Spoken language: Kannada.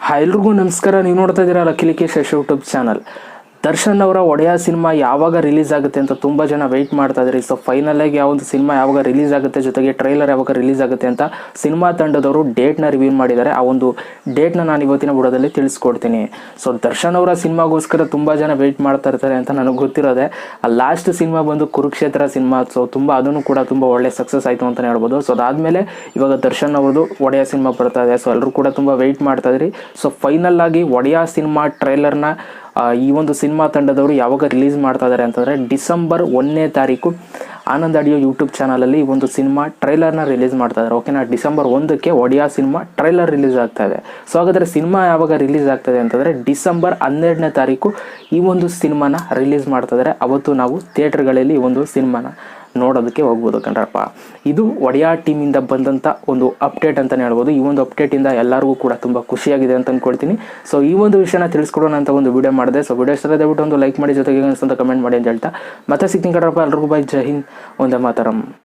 ಹಾಯ್ ಎಲ್ರಿಗೂ ನಮಸ್ಕಾರ. ನೀವು ನೋಡ್ತಾ ಇದ್ದೀರಾ ಲಕ್ಕೇಶ್ ಯೂಟ್ಯೂಬ್ ಚಾನಲ್. ದರ್ಶನ್ ಅವರ ಒಡೆಯ ಸಿನಿಮಾ ಯಾವಾಗ ರಿಲೀಸ್ ಆಗುತ್ತೆ ಅಂತ ತುಂಬ ಜನ ವೆಯ್ಟ್ ಮಾಡ್ತಾ ಇದ್ರಿ. ಸೊ ಫೈನಲ್ ಆಗಿ ಒಂದು ಸಿನಿಮಾ ಯಾವಾಗ ರಿಲೀಸ್ ಆಗುತ್ತೆ, ಜೊತೆಗೆ ಟ್ರೈಲರ್ ಯಾವಾಗ ರಿಲೀಸ್ ಆಗುತ್ತೆ ಅಂತ ಸಿನಿಮಾ ತಂಡದವರು ಡೇಟ್ನ ರಿವೀಲ್ ಮಾಡಿದ್ದಾರೆ. ಆ ಒಂದು ಡೇಟ್ನ ನಾನು ಇವತ್ತಿನ ವಿಡಿಯೋದಲ್ಲಿ ತಿಳಿಸ್ಕೊಡ್ತೀನಿ. ಸೊ ದರ್ಶನ್ ಅವರ ಸಿನಿಮಾಗೋಸ್ಕರ ತುಂಬ ಜನ ವೆಯ್ಟ್ ಮಾಡ್ತಾ ಇರ್ತಾರೆ ಅಂತ ನನಗೆ ಗೊತ್ತಿರೋದೆ. ಲಾಸ್ಟ್ ಸಿನಿಮಾ ಬಂದು ಕುರುಕ್ಷೇತ್ರ ಸಿನಿಮಾ. ಸೊ ಅದನ್ನು ಕೂಡ ತುಂಬ ಒಳ್ಳೆ ಸಕ್ಸಸ್ ಆಯಿತು ಅಂತಲೇ ಹೇಳ್ಬೋದು. ಸೊ ಅದಾದಮೇಲೆ ಇವಾಗ ದರ್ಶನ್ ಅವ್ರದ್ದು ಒಡೆಯ ಸಿನಿಮಾ ಬರ್ತಾ ಇದೆ. ಸೊ ಎಲ್ಲರೂ ಕೂಡ ತುಂಬ ವೆಯ್ಟ್ ಮಾಡ್ತಾ ಇದ್ರಿ. ಸೊ ಫೈನಲ್ ಆಗಿ ಒಡೆಯ ಸಿನಿಮಾ ಟ್ರೈಲರ್ನ ಈ ಒಂದು ಸಿನಿಮಾ ತಂಡದವರು ಯಾವಾಗ ರಿಲೀಸ್ ಮಾಡ್ತಾ ಇದ್ದಾರೆ ಅಂತಂದರೆ ಡಿಸೆಂಬರ್ 1ನೇ ತಾರೀಕು ಆನಂದ್ ಆಡಿಯೋ ಯೂಟ್ಯೂಬ್ ಚಾನಲಲ್ಲಿ ಈ ಒಂದು ಸಿನಿಮಾ ಟ್ರೈಲರ್ನ ರಿಲೀಸ್ ಮಾಡ್ತಾ ಇದ್ದಾರೆ. ಓಕೆನಾ, ಡಿಸೆಂಬರ್ 1ಕ್ಕೆ ಒಡೆಯ ಸಿನಿಮಾ ಟ್ರೈಲರ್ ರಿಲೀಸ್ ಆಗ್ತಾ ಇದೆ. ಸೊ ಹಾಗಾದರೆ ಸಿನಿಮಾ ಯಾವಾಗ ರಿಲೀಸ್ ಆಗ್ತದೆ ಅಂತಂದರೆ ಡಿಸೆಂಬರ್ 12ನೇ ತಾರೀಕು ಈ ಒಂದು ಸಿನಿಮಾನ ರಿಲೀಸ್ ಮಾಡ್ತಾ ಇದ್ದಾರೆ. ಅವತ್ತು ನಾವು ಥಿಯೇಟರ್ಗಳಲ್ಲಿ ಈ ಒಂದು ಸಿನಿಮಾನ ನೋಡೋದಕ್ಕೆ ಹೋಗ್ಬೋದು ಕಣ್ರಪ್ಪ. ಇದು ಒಡೆಯ ಟೀಮಿಂದ ಬಂದಂಥ ಒಂದು ಅಪ್ಡೇಟ್ ಅಂತಲೇ ಹೇಳ್ಬೋದು. ಈ ಒಂದು ಅಪ್ಡೇಟಿಂದ ಎಲ್ಲರಿಗೂ ಕೂಡ ತುಂಬ ಖುಷಿಯಾಗಿದೆ ಅಂತ ಅಂದ್ಕೊಳ್ತೀನಿ. ಸೊ ಈ ಒಂದು ವಿಷಯನ ತಿಳಿಸ್ಕೊಡೋಣ ಅಂತ ಒಂದು ವಿಡಿಯೋ ಮಾಡಿದೆ. ಸೊ ವಿಡಿಯೋ ಇಷ್ಟ ದಯವಿಟ್ಟು ಒಂದು ಲೈಕ್ ಮಾಡಿ, ಜೊತೆಗೆ ಅಂತ ಕಮೆಂಟ್ ಮಾಡಿ ಅಂತ ಹೇಳ್ತಾ ಮತ್ತೆ ಸಿಗ್ತೀನಿ ಕಣ್ರಪ್ಪ. ಎಲ್ರಿಗೂ ಬೈ, ಜೈ ಹಿಂದ್, ಒಂದೇ ಮಾತರಂ.